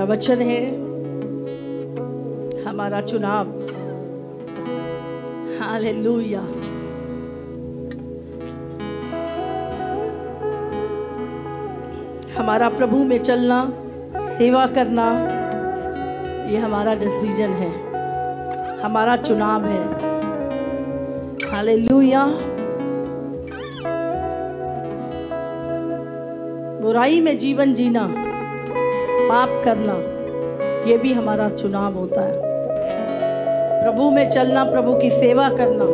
हमारा वचन है, हमारा चुनाव। हालेलुया। हमारा प्रभु में चलना, सेवा करना, ये हमारा डिसीजन है, हमारा चुनाव है। हालेलुया। बुराई में जीवन जीना, पाप करना, ये भी हमारा चुनाव होता है। प्रभु में चलना, प्रभु की सेवा करना,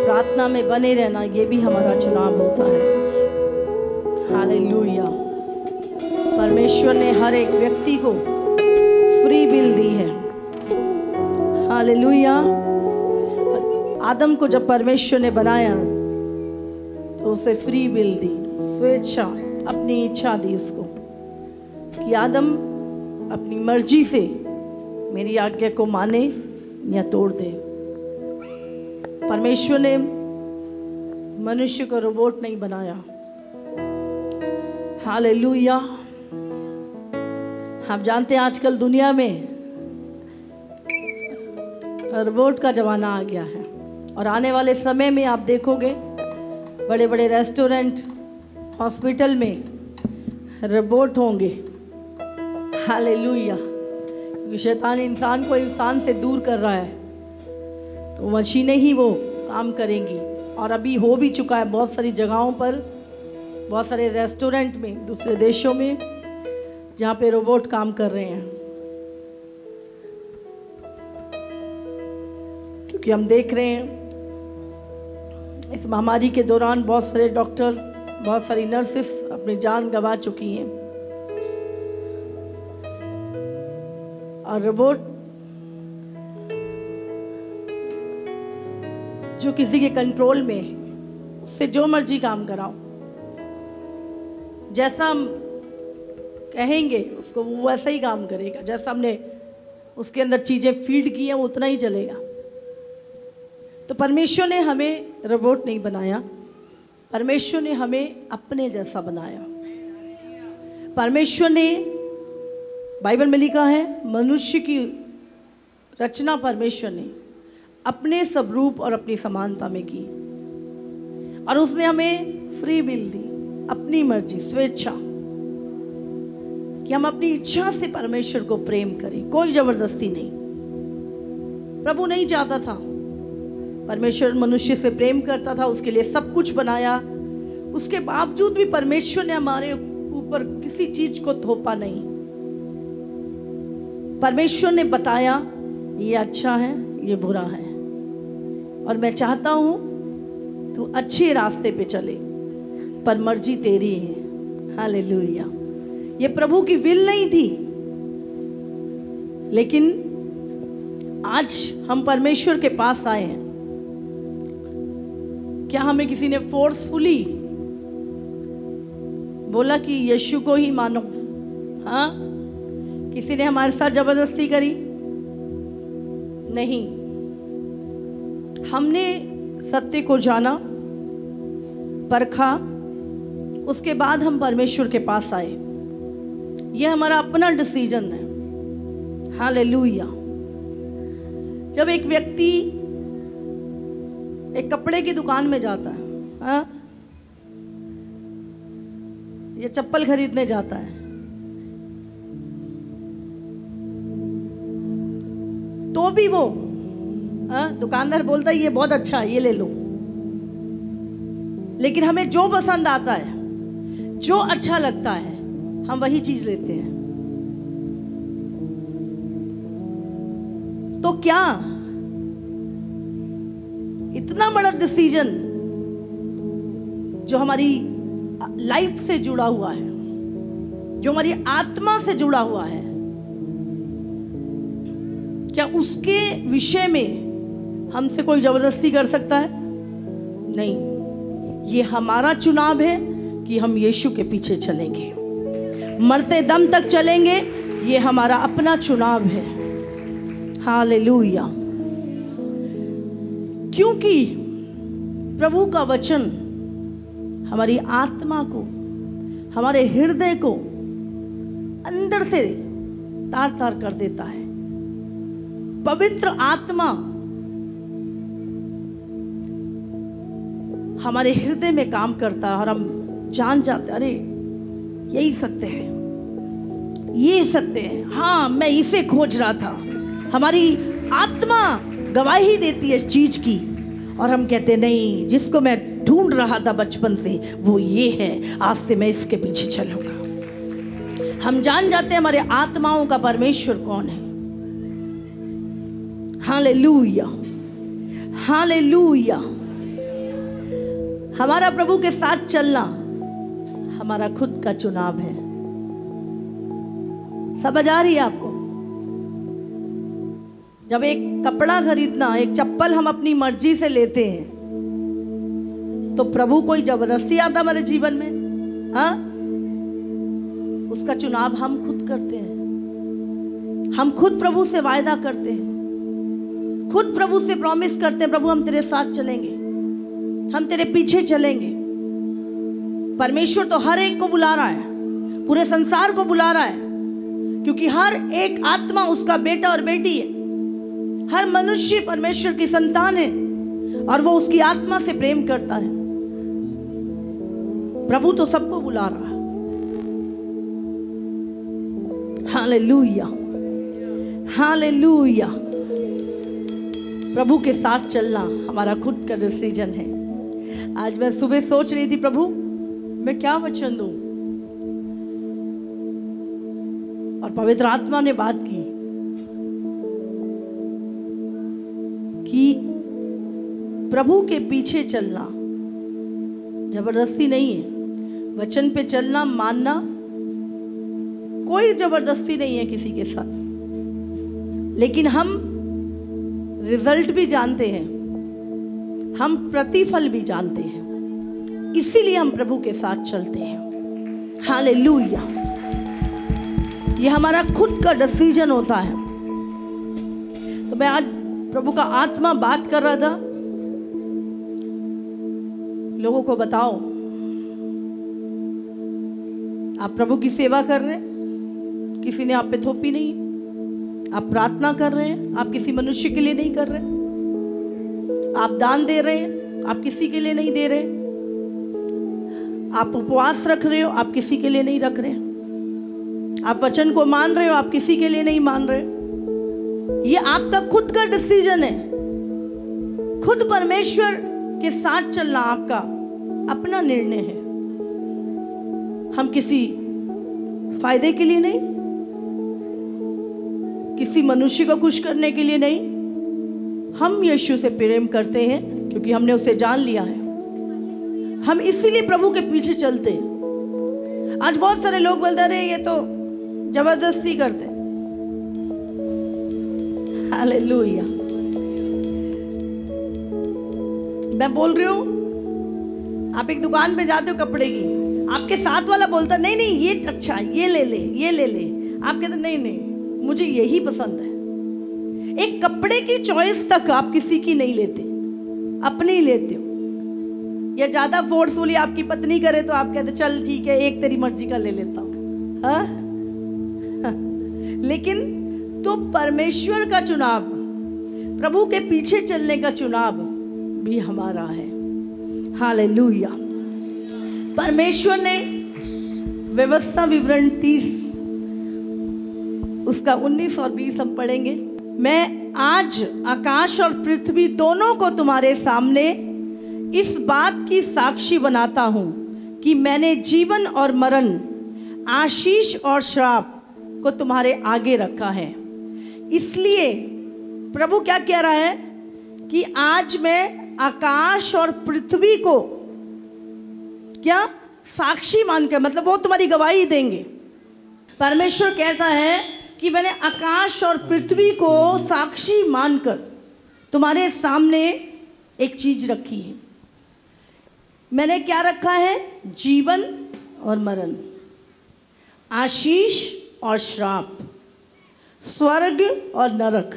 प्रार्थना में बने रहना, ये भी हमारा चुनाव होता है। हालेलुया। परमेश्वर ने हर एक व्यक्ति को फ्री विल दी है। हालेलुया। आदम को जब परमेश्वर ने बनाया तो उसे फ्री विल दी, स्वेच्छा, अपनी इच्छा दी उसको कि आदम अपनी मर्जी से मेरी आज्ञा को माने या तोड़ दे। परमेश्वर ने मनुष्य को रोबोट नहीं बनाया। हालेलुया। आप जानते हैं आजकल दुनिया में रोबोट का ज़माना आ गया है और आने वाले समय में आप देखोगे बड़े बड़े रेस्टोरेंट, हॉस्पिटल में रोबोट होंगे। हालेलुया। क्योंकि शैतान इंसान को इंसान से दूर कर रहा है, तो मशीनें ही वो काम करेंगी। और अभी हो भी चुका है बहुत सारी जगहों पर, बहुत सारे रेस्टोरेंट में, दूसरे देशों में, जहाँ पे रोबोट काम कर रहे हैं। क्योंकि हम देख रहे हैं इस महामारी के दौरान बहुत सारे डॉक्टर, बहुत सारी नर्सेस अपनी जान गंवा चुकी हैं। और रोबोट जो किसी के कंट्रोल में है, उससे जो मर्जी काम कराओ, जैसा हम कहेंगे उसको वो वैसा ही काम करेगा। जैसा हमने उसके अंदर चीज़ें फीड की हैं वो उतना ही चलेगा। तो परमेश्वर ने हमें रोबोट नहीं बनाया, परमेश्वर ने हमें अपने जैसा बनाया। परमेश्वर ने, बाइबल में लिखा है, मनुष्य की रचना परमेश्वर ने अपने स्वरूप और अपनी समानता में की। और उसने हमें फ्री विल दी, अपनी मर्जी, स्वेच्छा, कि हम अपनी इच्छा से परमेश्वर को प्रेम करें, कोई जबरदस्ती नहीं। प्रभु नहीं चाहता था, परमेश्वर मनुष्य से प्रेम करता था, उसके लिए सब कुछ बनाया। उसके बावजूद भी परमेश्वर ने हमारे ऊपर किसी चीज को थोपा नहीं। परमेश्वर ने बताया ये अच्छा है, ये बुरा है, और मैं चाहता हूं तू अच्छे रास्ते पे चले, पर मर्जी तेरी है। हालेलुया। ये प्रभु की विल नहीं थी, लेकिन आज हम परमेश्वर के पास आए हैं। क्या हमें किसी ने फोर्सफुली बोला कि यीशु को ही मानो? हाँ, किसी ने हमारे साथ जबरदस्ती करी? नहीं। हमने सत्य को जाना, परखा, उसके बाद हम परमेश्वर के पास आए। यह हमारा अपना डिसीजन है। हालेलुया। जब एक व्यक्ति एक कपड़े की दुकान में जाता है, हाँ, या चप्पल खरीदने जाता है, तो भी वो, हाँ, दुकानदार बोलता है ये बहुत अच्छा है, ये ले लो। लेकिन हमें जो पसंद आता है, जो अच्छा लगता है, हम वही चीज लेते हैं। तो क्या इतना बड़ा डिसीजन जो हमारी लाइफ से जुड़ा हुआ है, जो हमारी आत्मा से जुड़ा हुआ है, क्या उसके विषय में हमसे कोई जबरदस्ती कर सकता है? नहीं। ये हमारा चुनाव है कि हम यीशु के पीछे चलेंगे, मरते दम तक चलेंगे। ये हमारा अपना चुनाव है। हालेलुया। क्योंकि प्रभु का वचन हमारी आत्मा को, हमारे हृदय को अंदर से तार तार कर देता है। पवित्र आत्मा हमारे हृदय में काम करता है और हम जान जाते, अरे यही सत्य है, ये सत्य है, हाँ मैं इसे खोज रहा था। हमारी आत्मा गवाही देती है इस चीज की और हम कहते नहीं, जिसको मैं ढूंढ रहा था बचपन से वो ये है, आज से मैं इसके पीछे चलूंगा। हम जान जाते हैं हमारे आत्माओं का परमेश्वर कौन है। Hallelujah, hallelujah. हमारा प्रभु के साथ चलना हमारा खुद का चुनाव है। समझ आ रही है आपको? जब एक कपड़ा खरीदना, एक चप्पल हम अपनी मर्जी से लेते हैं तो प्रभु कोई जबरदस्ती आता हमारे जीवन में? हाँ, उसका चुनाव हम खुद करते हैं। हम खुद प्रभु से वायदा करते हैं, खुद प्रभु से प्रॉमिस करते हैं, प्रभु हम तेरे साथ चलेंगे, हम तेरे पीछे चलेंगे। परमेश्वर तो हर एक को बुला रहा है, पूरे संसार को बुला रहा है, क्योंकि हर एक आत्मा उसका बेटा और बेटी है। हर मनुष्य परमेश्वर की संतान है और वो उसकी आत्मा से प्रेम करता है। प्रभु तो सबको बुला रहा है। Hallelujah, hallelujah. प्रभु के साथ चलना हमारा खुद का डिसीजन है। आज मैं सुबह सोच रही थी, प्रभु मैं क्या वचन दूं, और पवित्र आत्मा ने बात की कि प्रभु के पीछे चलना जबरदस्ती नहीं है। वचन पे चलना, मानना, कोई जबरदस्ती नहीं है किसी के साथ। लेकिन हम रिजल्ट भी जानते हैं, हम प्रतिफल भी जानते हैं, इसीलिए हम प्रभु के साथ चलते हैं। हालेलुया। ये हमारा खुद का डिसीजन होता है। तो मैं आज प्रभु का आत्मा बात कर रहा था, लोगों को बताओ, आप प्रभु की सेवा कर रहे हैं, किसी ने आप पे थोपी नहीं, आप प्रार्थना कर रहे हैं, आप किसी मनुष्य के लिए नहीं कर रहे, आप दान दे रहे हैं, आप किसी के लिए नहीं दे रहे, आप उपवास रख रहे हो, आप किसी के लिए नहीं रख रहे, आप वचन को मान रहे हो, आप किसी के लिए नहीं मान रहे। ये आपका खुद का डिसीजन है। खुद परमेश्वर के साथ चलना आपका अपना निर्णय है। हम किसी फायदे के लिए नहीं, किसी मनुष्य को खुश करने के लिए नहीं, हम यीशु से प्रेम करते हैं क्योंकि हमने उसे जान लिया है। हम इसीलिए प्रभु के पीछे चलते हैं। आज बहुत सारे लोग बोलते रहे ये तो जबरदस्ती करते हैं। हालेलुया। मैं बोल रही हूं, आप एक दुकान पे जाते हो कपड़े की, आपके साथ वाला बोलता नहीं नहीं ये अच्छा, ये ले ले, ये ले ले, आप कहते नहीं नहीं मुझे यही पसंद है। एक कपड़े की चॉइस तक आप किसी की नहीं लेते, अपनी ही लेते हो। या ज्यादा फोर्सफुली आपकी पत्नी करे तो आप कहते चल ठीक है, एक तेरी मर्जी का ले लेता हूं। हाँ? लेकिन तो परमेश्वर का चुनाव, प्रभु के पीछे चलने का चुनाव भी हमारा है। हालेलुया। परमेश्वर ने व्यवस्था विवरण 30 उसका 19 और 20 हम पढ़ेंगे। मैं आज आकाश और पृथ्वी दोनों को तुम्हारे सामने इस बात की साक्षी बनाता हूं कि मैंने जीवन और मरण, आशीष और श्राप को तुम्हारे आगे रखा है। इसलिए प्रभु क्या कह रहा है कि आज मैं आकाश और पृथ्वी को क्या साक्षी मानकर, मतलब वो तुम्हारी गवाही देंगे। परमेश्वर कहता है कि मैंने आकाश और पृथ्वी को साक्षी मानकर तुम्हारे सामने एक चीज रखी है। मैंने क्या रखा है? जीवन और मरण, आशीष और श्राप, स्वर्ग और नरक।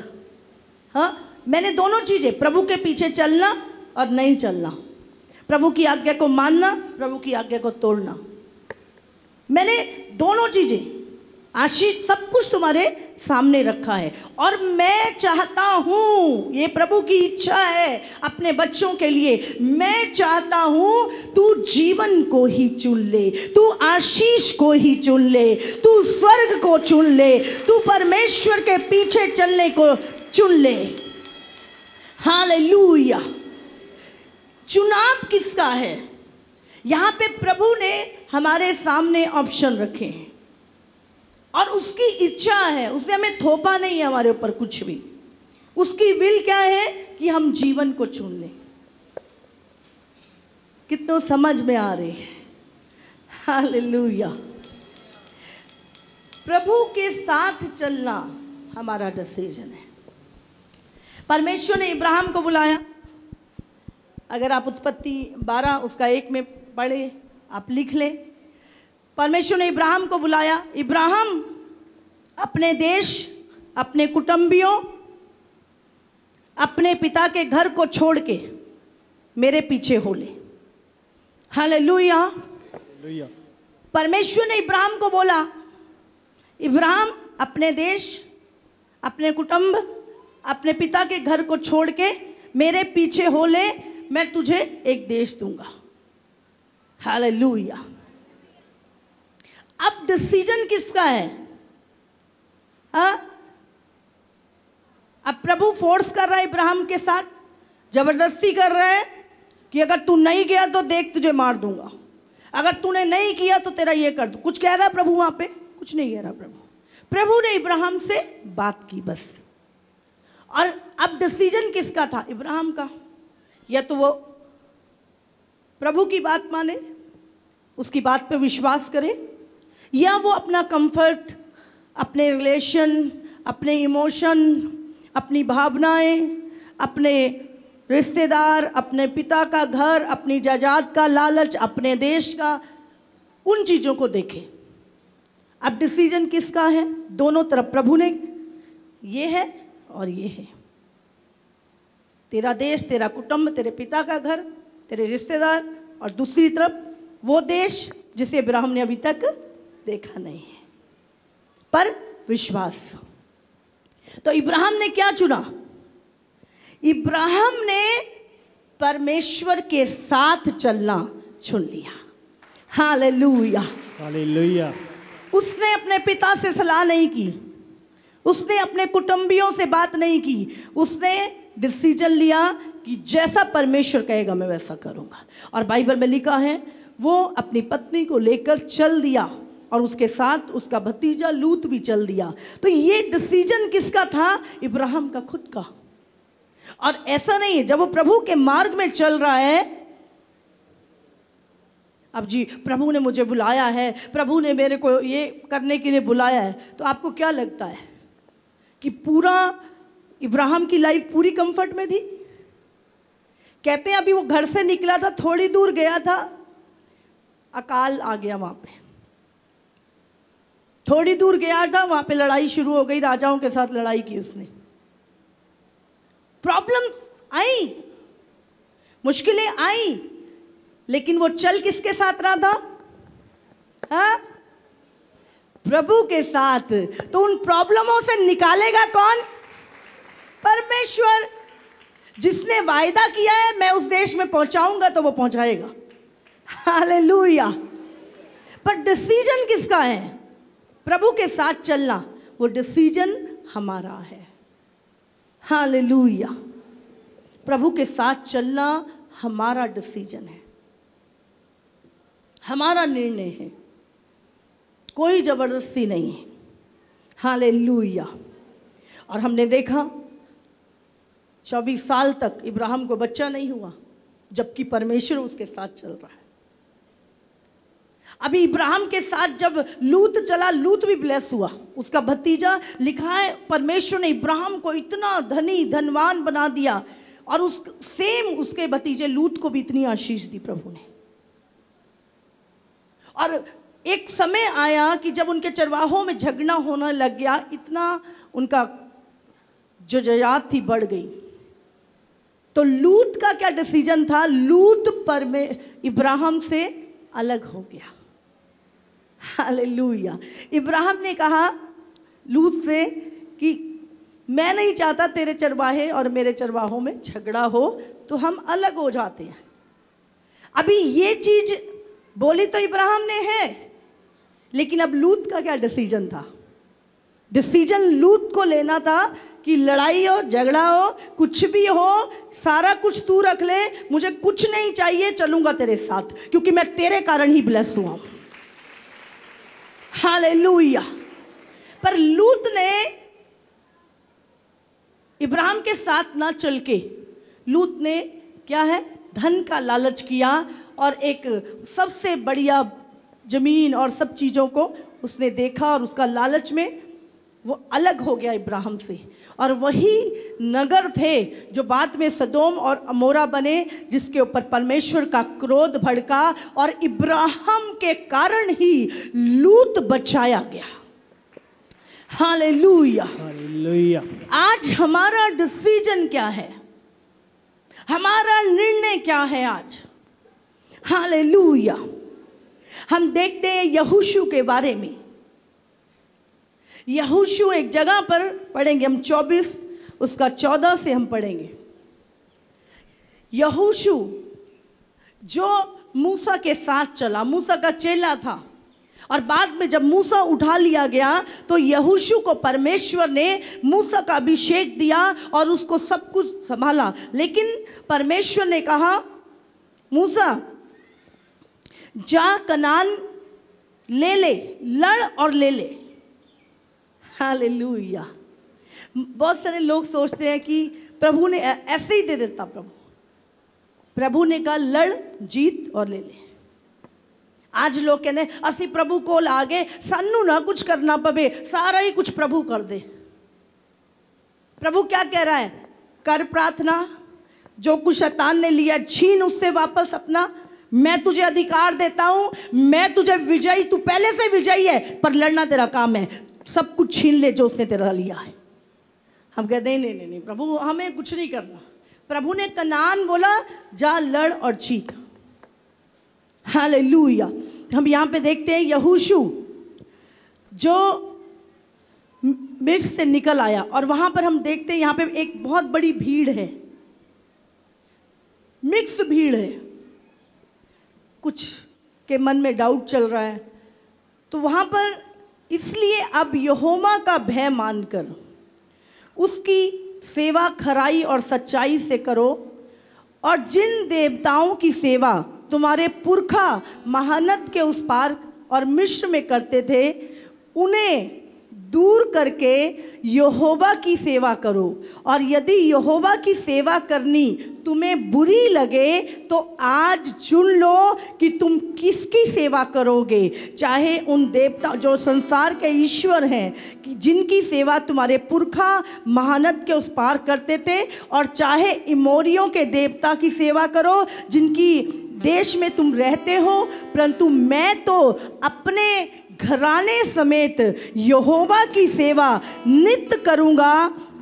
हाँ, मैंने दोनों चीजें, प्रभु के पीछे चलना और नहीं चलना, प्रभु की आज्ञा को मानना, प्रभु की आज्ञा को तोड़ना, मैंने दोनों चीजें आशीष, सब कुछ तुम्हारे सामने रखा है। और मैं चाहता हूँ, ये प्रभु की इच्छा है अपने बच्चों के लिए, मैं चाहता हूँ तू जीवन को ही चुन ले, तू आशीष को ही चुन ले, तू स्वर्ग को चुन ले, तू परमेश्वर के पीछे चलने को चुन ले। हालेलुया। चुनाव किसका है? यहाँ पे प्रभु ने हमारे सामने ऑप्शन रखे हैं और उसकी इच्छा है, उसने हमें थोपा नहीं है हमारे ऊपर कुछ भी। उसकी विल क्या है कि हम जीवन को चुन लें। कितनों समझ में आ रहे हैं? हालेलुया। प्रभु के साथ चलना हमारा डिसीजन है। परमेश्वर ने इब्राहिम को बुलाया। अगर आप उत्पत्ति 12 उसका 1 में पढ़े, आप लिख लें। परमेश्वर ने इब्राहिम को बुलाया, इब्राहिम अपने देश, अपने कुटुंबियों, अपने पिता के घर को छोड़ के मेरे पीछे हो ले। हालेलुया। परमेश्वर ने इब्राहिम को बोला, इब्राहिम अपने देश, अपने कुटुंब, अपने पिता के घर को छोड़ के मेरे पीछे हो ले, मैं तुझे एक देश दूंगा। हालेलुया। अब डिसीजन किसका है? अब प्रभु फोर्स कर रहा है इब्राहिम के साथ, जबरदस्ती कर रहा है कि अगर तू नहीं गया तो देख तुझे मार दूंगा, अगर तूने नहीं किया तो तेरा ये कर दूं। कुछ कह रहा है प्रभु वहां पे? कुछ नहीं कह रहा प्रभु ने इब्राहिम से बात की बस। और अब डिसीजन किसका था? इब्राहिम का। या तो वो प्रभु की बात माने, उसकी बात पे विश्वास करे, या वो अपना कंफर्ट, अपने रिलेशन, अपने इमोशन, अपनी भावनाएं, अपने रिश्तेदार, अपने पिता का घर, अपनी जायदाद का लालच, अपने देश का, उन चीज़ों को देखे। अब डिसीजन किसका है? दोनों तरफ प्रभु ने, ये है और ये है। तेरा देश, तेरा कुटुंब, तेरे पिता का घर, तेरे रिश्तेदार, और दूसरी तरफ वो देश जिसे इब्राहिम ने अभी तक देखा नहीं है, पर विश्वास। तो इब्राहिम ने क्या चुना? इब्राहिम ने परमेश्वर के साथ चलना चुन लिया। हालेलुया। हालेलुया। उसने अपने पिता से सलाह नहीं की, उसने अपने कुटुंबियों से बात नहीं की, उसने डिसीजन लिया कि जैसा परमेश्वर कहेगा मैं वैसा करूंगा। और बाइबल में लिखा है वो अपनी पत्नी को लेकर चल दिया और उसके साथ उसका भतीजा लूत भी चल दिया। तो ये डिसीजन किसका था? इब्राहिम का खुद का। और ऐसा नहीं है, जब वो प्रभु के मार्ग में चल रहा है, अब जी प्रभु ने मुझे बुलाया है, प्रभु ने मेरे को ये करने के लिए बुलाया है, तो आपको क्या लगता है कि पूरा इब्राहिम की लाइफ पूरी कंफर्ट में थी? कहते हैं अभी वो घर से निकला था, थोड़ी दूर गया था, अकाल आ गया वहां पे। थोड़ी दूर गया था, वहां पे लड़ाई शुरू हो गई, राजाओं के साथ लड़ाई की उसने। प्रॉब्लम आई, मुश्किलें आई, लेकिन वो चल किसके साथ रहा था? हाँ? प्रभु के साथ। तो उन प्रॉब्लमों से निकालेगा कौन? परमेश्वर। जिसने वायदा किया है मैं उस देश में पहुंचाऊंगा, तो वो पहुंचाएगा। हालेलुया। पर डिसीजन किसका है? प्रभु के साथ चलना, वो डिसीजन हमारा है। हालेलुया। प्रभु के साथ चलना हमारा डिसीजन है, हमारा निर्णय है, कोई जबरदस्ती नहीं है। हालेलुया। और हमने देखा 24 साल तक इब्राहिम को बच्चा नहीं हुआ, जबकि परमेश्वर उसके साथ चल रहा है। अभी इब्राहिम के साथ जब लूत चला, लूत भी ब्लेस हुआ, उसका भतीजा। लिखा है परमेश्वर ने इब्राहिम को इतना धनी धनवान बना दिया, और उस सेम उसके भतीजे लूत को भी इतनी आशीष दी प्रभु ने। और एक समय आया कि जब उनके चरवाहों में झगड़ा होने लग गया, इतना उनका जो जायदाद थी बढ़ गई, तो लूत का क्या डिसीजन था? लूत इब्राहिम से अलग हो गया। हालेलुया। इब्राहिम ने कहा लूत से कि मैं नहीं चाहता तेरे चरवाहे और मेरे चरवाहों में झगड़ा हो, तो हम अलग हो जाते हैं। अभी ये चीज बोली तो इब्राहिम ने है, लेकिन अब लूत का क्या डिसीजन था? डिसीजन लूत को लेना था कि लड़ाई हो, झगड़ा हो, कुछ भी हो, सारा कुछ तू रख ले, मुझे कुछ नहीं चाहिए, चलूंगा तेरे साथ, क्योंकि मैं तेरे कारण ही ब्लेस हुआ हूं। हालेलुया। पर लूत ने इब्राहिम के साथ ना चल के, लूत ने क्या है, धन का लालच किया और एक सबसे बढ़िया जमीन और सब चीज़ों को उसने देखा और उसका लालच में वो अलग हो गया इब्राहिम से। और वही नगर थे जो बाद में सदोम और अमोरा बने, जिसके ऊपर परमेश्वर का क्रोध भड़का और इब्राहिम के कारण ही लूत बचाया गया। Hallelujah, hallelujah. आज हमारा डिसीजन क्या है? हमारा निर्णय क्या है आज? हालेलुया। हम देखते हैं यहोशू के बारे में। यहोशू एक जगह पर पढ़ेंगे हम, 24 उसका 14 से हम पढ़ेंगे। यहोशू जो मूसा के साथ चला, मूसा का चेला था, और बाद में जब मूसा उठा लिया गया तो यहोशू को परमेश्वर ने मूसा का अभिषेक दिया और उसको सब कुछ संभाला। लेकिन परमेश्वर ने कहा, मूसा जा कनान ले ले, लड़ और ले ले। हालेलुया। बहुत सारे लोग सोचते हैं कि प्रभु ने ऐसे ही दे देता। प्रभु ने कहा लड़, जीत और ले ले। आज लोग कहने असी प्रभु कोल आगे, सानू ना कुछ करना पवे, सारा ही कुछ प्रभु कर दे। प्रभु क्या कह रहा है? कर प्रार्थना, जो कुछ शैतान ने लिया छीन उससे वापस अपना। मैं तुझे अधिकार देता हूं, मैं तुझे विजयी, तू पहले से विजयी है, पर लड़ना तेरा काम है। सब कुछ छीन ले जो उसने तेरा लिया है। हम कहते हैं नहीं नहीं प्रभु, हमें कुछ नहीं करना। प्रभु ने कनान बोला जा लड़ और जीत। हालेलुया। हम यहाँ पे देखते हैं यहोशू जो मिस्र से निकल आया, और वहाँ पर हम देखते हैं यहाँ पे एक बहुत बड़ी भीड़ है, मिक्स भीड़ है। कुछ के मन में डाउट चल रहा है, तो वहाँ पर इसलिए अब यहोवा का भय मानकर उसकी सेवा खराई और सच्चाई से करो, और जिन देवताओं की सेवा तुम्हारे पुरखा महानद के उस पार और मिस्र में करते थे, उन्हें दूर करके यहोवा की सेवा करो। और यदि यहोवा की सेवा करनी तुम्हें बुरी लगे तो आज चुन लो कि तुम किसकी सेवा करोगे। चाहे उन देवता जो संसार के ईश्वर हैं, कि जिनकी सेवा तुम्हारे पुरखा महानद के उस पार करते थे, और चाहे इमोरियों के देवता की सेवा करो जिनकी देश में तुम रहते हो, परंतु मैं तो अपने घराने समेत यहोवा की सेवा नित्य करूँगा।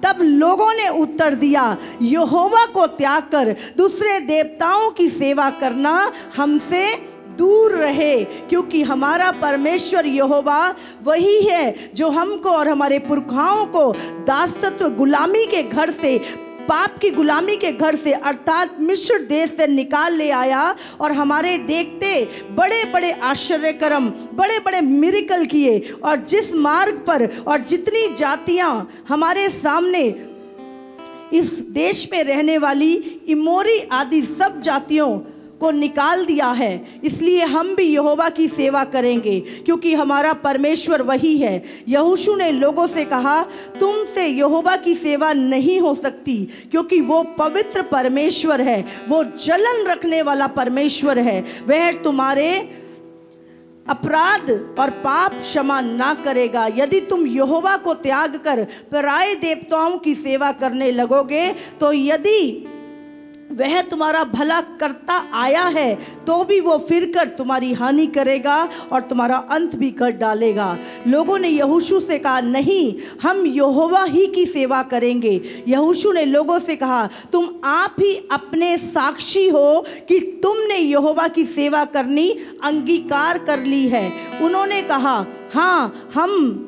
तब लोगों ने उत्तर दिया, यहोवा को त्याग कर दूसरे देवताओं की सेवा करना हमसे दूर रहे, क्योंकि हमारा परमेश्वर यहोवा वही है जो हमको और हमारे पुरखाओं को दासत्व गुलामी के घर से, पाप की गुलामी के घर से अर्थात मिस्र देश से निकाल ले आया, और हमारे देखते बड़े बड़े आश्चर्य कर्म, बड़े बड़े मिरेकल किए। और जिस मार्ग पर और जितनी जातियां हमारे सामने इस देश में रहने वाली इमोरी आदि सब जातियों को निकाल दिया है, इसलिए हम भी यहोवा की सेवा करेंगे, क्योंकि हमारा परमेश्वर वही है। यहोशू ने लोगों से कहा, तुमसे यहोवा की सेवा नहीं हो सकती, क्योंकि वो पवित्र परमेश्वर है, वो जलन रखने वाला परमेश्वर है। वह तुम्हारे अपराध और पाप क्षमा ना करेगा। यदि तुम यहोवा को त्याग कर पराए देवताओं की सेवा करने लगोगे, तो यदि वह तुम्हारा भला करता आया है, तो भी वो फिरकर तुम्हारी हानि करेगा और तुम्हारा अंत भी कर डालेगा। लोगों ने यहोशू से कहा, नहीं, हम यहोवा ही की सेवा करेंगे। यहोशू ने लोगों से कहा, तुम आप ही अपने साक्षी हो कि तुमने यहोवा की सेवा करनी अंगीकार कर ली है। उन्होंने कहा, हाँ, हम।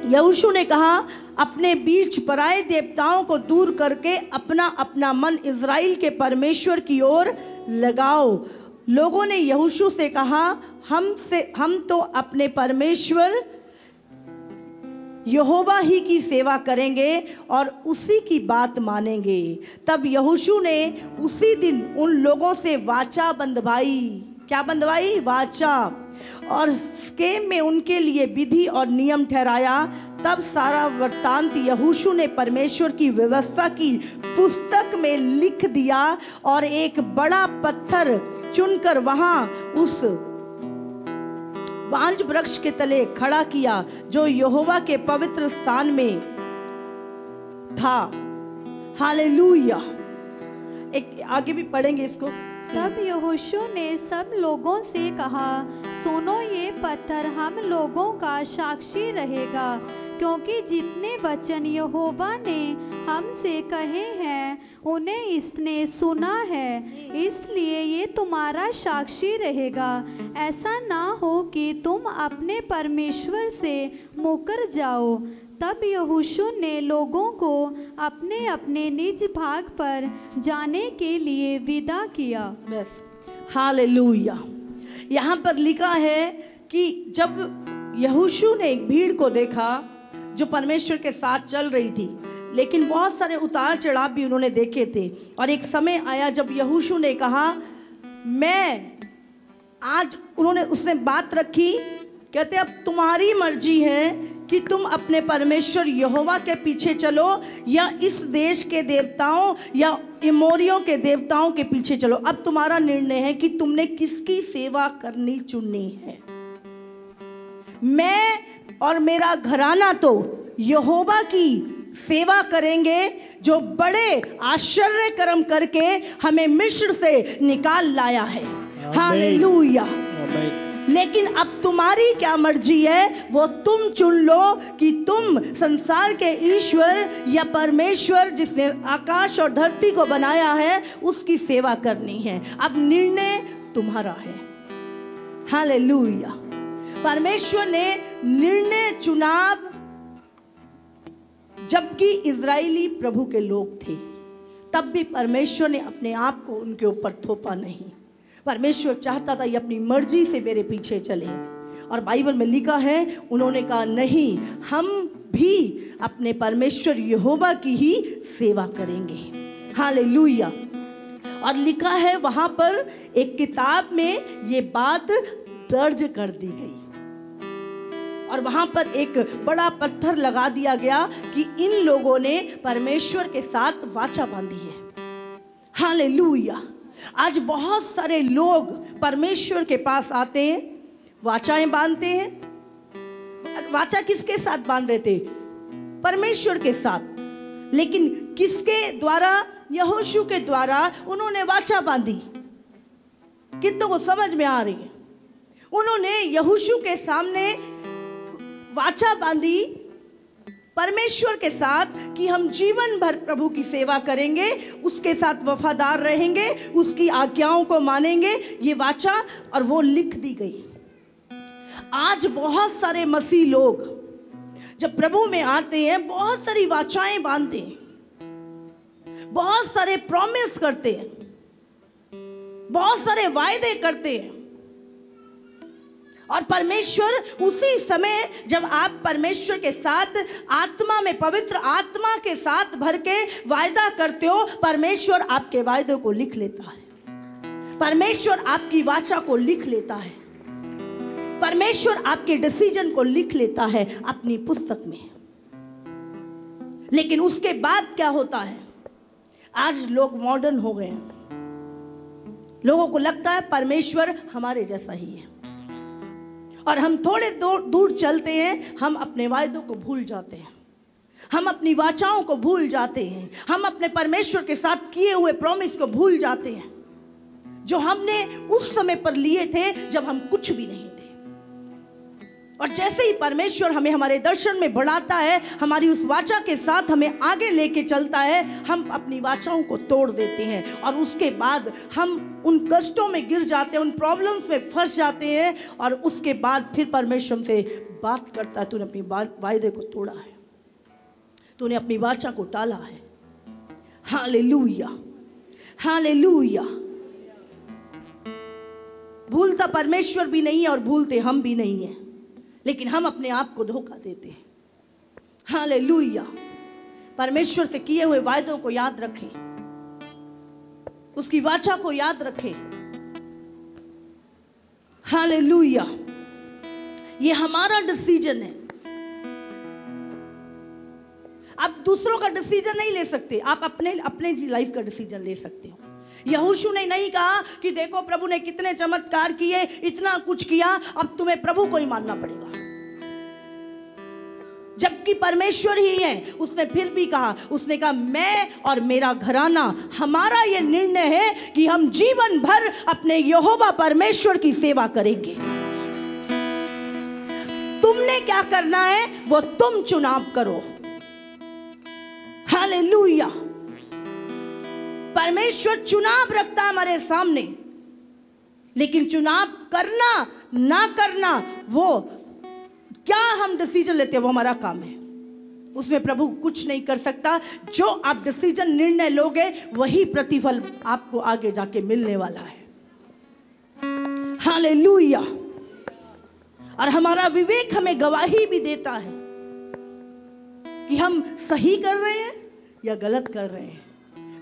यहोशू ने कहा, अपने बीच पराए देवताओं को दूर करके अपना अपना मन इज़राइल के परमेश्वर की ओर लगाओ। लोगों ने यहोशू से कहा, हम तो अपने परमेश्वर यहोवा ही की सेवा करेंगे और उसी की बात मानेंगे। तब यहोशू ने उसी दिन उन लोगों से वाचा बंधवाई। क्या बंधवाई? वाचा। और स्केम में उनके लिए विधि और नियम ठहराया। तब सारा वृत्तांत यहोशू ने परमेश्वर की व्यवस्था की पुस्तक में लिख दिया और एक बड़ा पत्थर चुनकर वहां उस बांज वृक्ष के तले खड़ा किया जो यहोवा के पवित्र स्थान में था। हालेलुया। एक आगे भी पढ़ेंगे इसको। तब यहोशू ने सब लोगों से कहा, सुनो, ये पत्थर हम लोगों का साक्षी रहेगा, क्योंकि जितने वचन यहोवा ने हमसे कहे हैं उन्हें इसने सुना है, इसलिए ये तुम्हारा साक्षी रहेगा। ऐसा ना हो कि तुम अपने परमेश्वर से मुकर जाओ। तब यहोशू ने लोगों को अपने अपने निज भाग पर जाने के लिए विदा किया। बस। हालेलुया। यहाँ पर लिखा है कि जब यहोशू ने एक भीड़ को देखा जो परमेश्वर के साथ चल रही थी, लेकिन बहुत सारे उतार चढ़ाव भी उन्होंने देखे थे। और एक समय आया जब यहोशू ने कहा, उसने बात रखी, कहते अब तुम्हारी मर्जी है कि तुम अपने परमेश्वर यहोवा के पीछे चलो या इस देश के देवताओं या इमोरियों के देवताओं के पीछे चलो। अब तुम्हारा निर्णय है कि तुमने किसकी सेवा करनी चुननी है। मैं और मेरा घराना तो यहोवा की सेवा करेंगे जो बड़े आश्चर्य कर्म करके हमें मिस्र से निकाल लाया है। हालेलुया। लेकिन अब तुम्हारी क्या मर्जी है वो तुम चुन लो कि तुम संसार के ईश्वर या परमेश्वर जिसने आकाश और धरती को बनाया है उसकी सेवा करनी है। अब निर्णय तुम्हारा है। हालेलुया। परमेश्वर ने निर्णय चुनाव, जबकि इजरायली प्रभु के लोग थे, तब भी परमेश्वर ने अपने आप को उनके ऊपर थोपा नहीं। परमेश्वर चाहता था ये अपनी मर्जी से मेरे पीछे चले। और बाइबल में लिखा है, उन्होंने कहा नहीं, हम भी अपने परमेश्वर यहोवा की ही सेवा करेंगे। हालेलुया। और लिखा है वहां पर एक किताब में ये बात दर्ज कर दी गई और वहां पर एक बड़ा पत्थर लगा दिया गया कि इन लोगों ने परमेश्वर के साथ वाचा बांधी है। हालेलुया। आज बहुत सारे लोग परमेश्वर के पास आते हैं, वाचाएं बांधते हैं। वाचा किसके साथ बांध रहे थे? परमेश्वर के साथ। लेकिन किसके द्वारा? यहोशू के द्वारा उन्होंने वाचा बांधी। कितनों को समझ में आ रही है? उन्होंने यहोशू के सामने वाचा बांधी परमेश्वर के साथ कि हम जीवन भर प्रभु की सेवा करेंगे, उसके साथ वफादार रहेंगे, उसकी आज्ञाओं को मानेंगे। ये वाचा और वो लिख दी गई। आज बहुत सारे मसीह लोग जब प्रभु में आते हैं बहुत सारी वाचाएं बांधते हैं, बहुत सारे प्रॉमिस करते हैं, बहुत सारे वायदे करते हैं। और परमेश्वर उसी समय जब आप परमेश्वर के साथ आत्मा में, पवित्र आत्मा के साथ भर के वायदा करते हो, परमेश्वर आपके वायदों को लिख लेता है। परमेश्वर आपकी वाचा को लिख लेता है। परमेश्वर आपके डिसीजन को लिख लेता है अपनी पुस्तक में। लेकिन उसके बाद क्या होता है? आज लोग मॉडर्न हो गए हैं। लोगों को लगता है परमेश्वर हमारे जैसा ही है, और हम थोड़े दूर चलते हैं, हम अपने वायदों को भूल जाते हैं। हम अपनी वाचाओं को भूल जाते हैं, हम अपने परमेश्वर के साथ किए हुए प्रॉमिस को भूल जाते हैं जो हमने उस समय पर लिए थे जब हम कुछ भी नहीं थे। और जैसे ही परमेश्वर हमें हमारे दर्शन में बढ़ाता है, हमारी उस वाचा के साथ हमें आगे लेके चलता है, हम अपनी वाचाओं को तोड़ देते हैं और उसके बाद हम उन कष्टों में गिर जाते हैं, उन प्रॉब्लम्स में फंस जाते हैं और उसके बाद फिर परमेश्वर से बात करता है, तूने अपनी वायदे को तोड़ा है, तूने अपनी वाचा को टाला है। Hallelujah, hallelujah. भूलता परमेश्वर भी नहीं है और भूलते हम भी नहीं हैं, लेकिन हम अपने आप को धोखा देते हैं। हालेलुया। परमेश्वर से किए हुए वायदों को याद रखें, उसकी वाचा को याद रखें। हालेलुया। ये हमारा डिसीजन है। आप दूसरों का डिसीजन नहीं ले सकते, आप अपने लाइफ का डिसीजन ले सकते हो। यहोशू ने नहीं कहा कि देखो प्रभु ने कितने चमत्कार किए, इतना कुछ किया, अब तुम्हें प्रभु को ही मानना पड़ेगा, जबकि परमेश्वर ही है। उसने फिर भी कहा, उसने कहा मैं और मेरा घराना, हमारा ये निर्णय है कि हम जीवन भर अपने यहोवा परमेश्वर की सेवा करेंगे। तुमने क्या करना है वो तुम चुनाव करो। हालेलुया। परमेश्वर चुनाव रखता है हमारे सामने, लेकिन चुनाव करना ना करना, वो क्या हम डिसीजन लेते हैं वो हमारा काम है, उसमें प्रभु कुछ नहीं कर सकता। जो आप डिसीजन निर्णय लोगे वही प्रतिफल आपको आगे जाके मिलने वाला है। हालेलुया। और हमारा विवेक हमें गवाही भी देता है कि हम सही कर रहे हैं या गलत कर रहे हैं।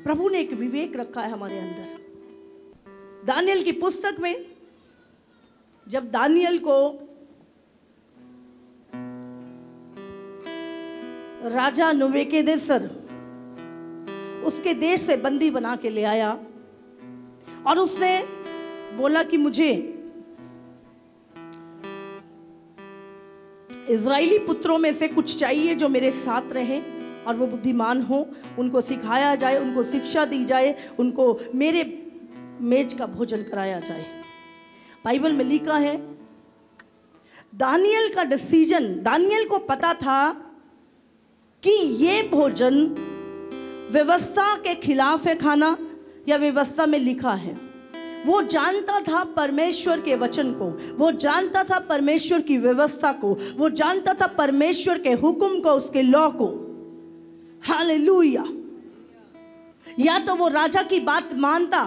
प्रभु ने एक विवेक रखा है हमारे अंदर। दानियल की पुस्तक में जब दानियल को राजा नुबूकदनेस्सर उसके देश से बंदी बना के ले आया और उसने बोला कि मुझे इज़राइली पुत्रों में से कुछ चाहिए जो मेरे साथ रहे और वो बुद्धिमान हो, उनको सिखाया जाए, उनको शिक्षा दी जाए, उनको मेरे मेज का भोजन कराया जाए। बाइबल में लिखा है दानियल का डिसीजन, दानियल को पता था कि ये भोजन व्यवस्था के खिलाफ है खाना या व्यवस्था में लिखा है। वो जानता था परमेश्वर के वचन को, वो जानता था परमेश्वर की व्यवस्था को, वो जानता था परमेश्वर के हुक्म को, उसके लॉ को। हालेलुया। या तो वो राजा की बात मानता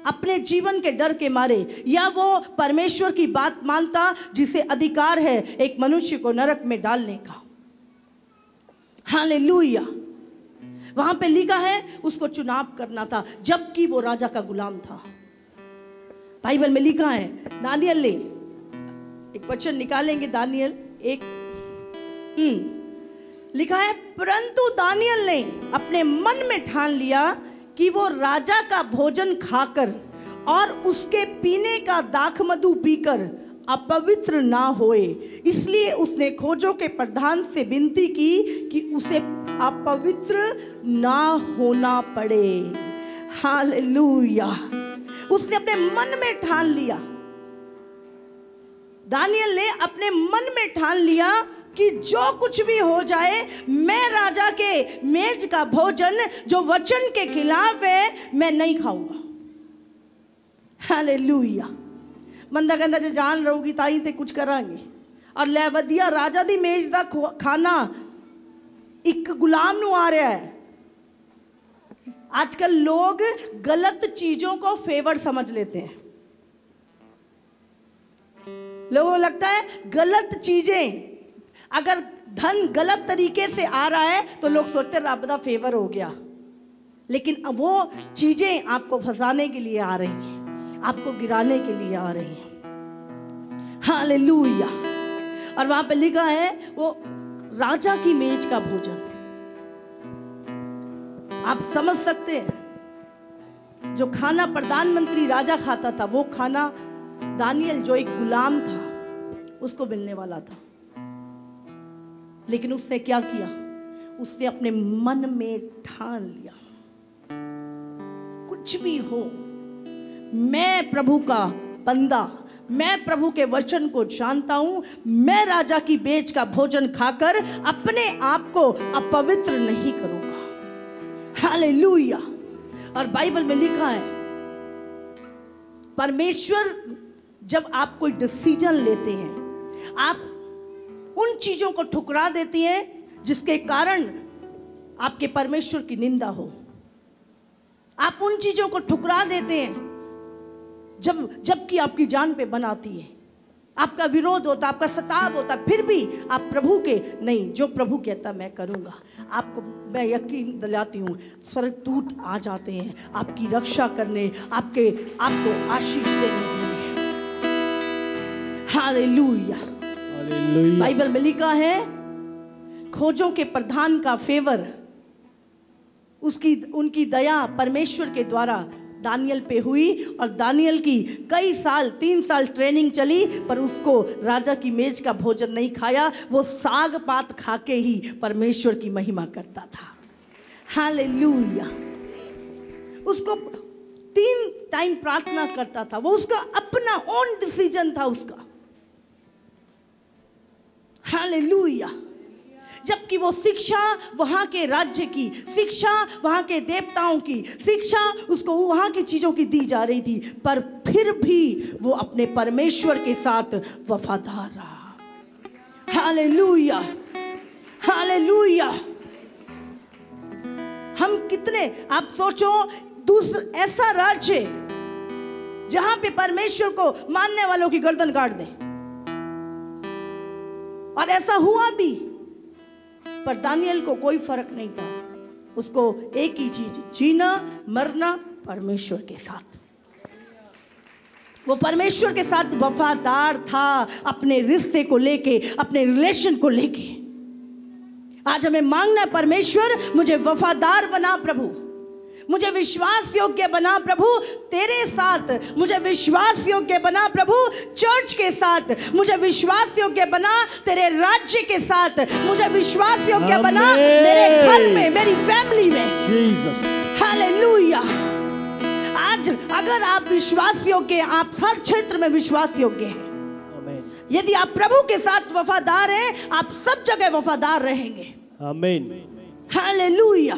अपने जीवन के डर के मारे, या वो परमेश्वर की बात मानता जिसे अधिकार है एक मनुष्य को नरक में डालने का। हालेलुया। वहां पे लिखा है उसको चुनाव करना था जबकि वो राजा का गुलाम था। बाइबल में लिखा है, दानियल ने एक वचन निकालेंगे, दानियल 1 लिखा है, परंतु दानियल ने अपने मन में ठान लिया कि वो राजा का भोजन खाकर और उसके पीने का दाखमधु पीकर अपवित्र ना होए, इसलिए उसने खोजों के प्रधान से विनती की कि उसे अपवित्र ना होना पड़े। हालेलुया। उसने अपने मन में ठान लिया, दानियल ने अपने मन में ठान लिया कि जो कुछ भी हो जाए, मैं राजा के मेज का भोजन जो वचन के खिलाफ है मैं नहीं खाऊंगा। हालेलुया। बंदा कहता जे जान रहोगी ताई ते कुछ करांगे, और लै वधिया राजा दी मेज दा खाना एक गुलाम नू आ रहा है। आजकल लोग गलत चीजों को फेवर समझ लेते हैं। लोगों को लगता है गलत चीजें, अगर धन गलत तरीके से आ रहा है तो लोग सोचते हैं रब दा फेवर हो गया, लेकिन वो चीजें आपको फंसाने के लिए आ रही हैं, आपको गिराने के लिए आ रही हैं। हालेलुया। और वहां पे लिखा है वो राजा की मेज का भोजन। आप समझ सकते हैं जो खाना प्रधानमंत्री राजा खाता था वो खाना दानियल जो एक गुलाम था उसको मिलने वाला था। लेकिन उसने क्या किया? उसने अपने मन में ठान लिया, कुछ भी हो, मैं प्रभु का बंदा, मैं प्रभु के वचन को जानता हूं, मैं राजा की बेच का भोजन खाकर अपने आप को अपवित्र नहीं करूंगा। हालेलुया। और बाइबल में लिखा है, परमेश्वर जब आप कोई डिसीजन लेते हैं, आप उन चीजों को ठुकरा देती हैं जिसके कारण आपके परमेश्वर की निंदा हो। आप उन चीजों को ठुकरा देते हैं जबकि आपकी जान पे बनाती है, आपका विरोध होता, आपका सताव होता, फिर भी आप प्रभु के नहीं, जो प्रभु कहता मैं करूंगा। आपको मैं यकीन दिलाती हूँ, स्वर्गदूत आ जाते हैं आपकी रक्षा करने, आपको आशीष देने के लिए। हालेलुया। बाइबल में लिखा है, खोजों के प्रधान का फेवर, उनकी दया परमेश्वर के द्वारा दानियल पे हुई, और दानियल की कई साल 3 साल ट्रेनिंग चली, पर उसको राजा की मेज का भोजन नहीं खाया। वो साग पात खा के ही परमेश्वर की महिमा करता था। हालेलुया। उसको 3 टाइम प्रार्थना करता था, वो उसका अपना ओन डिसीजन था उसका। हालेलुया। जबकि वो शिक्षा वहाँ के राज्य की, शिक्षा वहाँ के देवताओं की, शिक्षा उसको वहाँ की चीज़ों की दी जा रही थी, पर फिर भी वो अपने परमेश्वर के साथ वफादार रहा। Hallelujah, hallelujah. हम कितने, आप सोचो, ऐसा राज्य जहाँ पे परमेश्वर को मानने वालों की गर्दन काट दे, और ऐसा हुआ भी, पर दानियल को कोई फर्क नहीं था। उसको एक ही चीज, जीना मरना परमेश्वर के साथ। वो परमेश्वर के साथ वफादार था, अपने रिश्ते को लेके, अपने रिलेशन को लेके। आज हमें मांगना, परमेश्वर मुझे वफादार बना प्रभु, मुझे विश्वास योग्य बना प्रभु तेरे साथ, मुझे विश्वास योग्य बना प्रभु चर्च के साथ, मुझे विश्वास योग्य बना तेरे राज्य के साथ, मुझे विश्वास योग्य बना मेरे घर में, मेरी फैमिली में। हालेलुया। आज अगर आप विश्वास योग्य हैं, आप हर क्षेत्र में विश्वास योग्य हैं। यदि आप प्रभु के साथ वफादार हैं, आप सब जगह वफादार रहेंगे। आमीन। हालेलुया।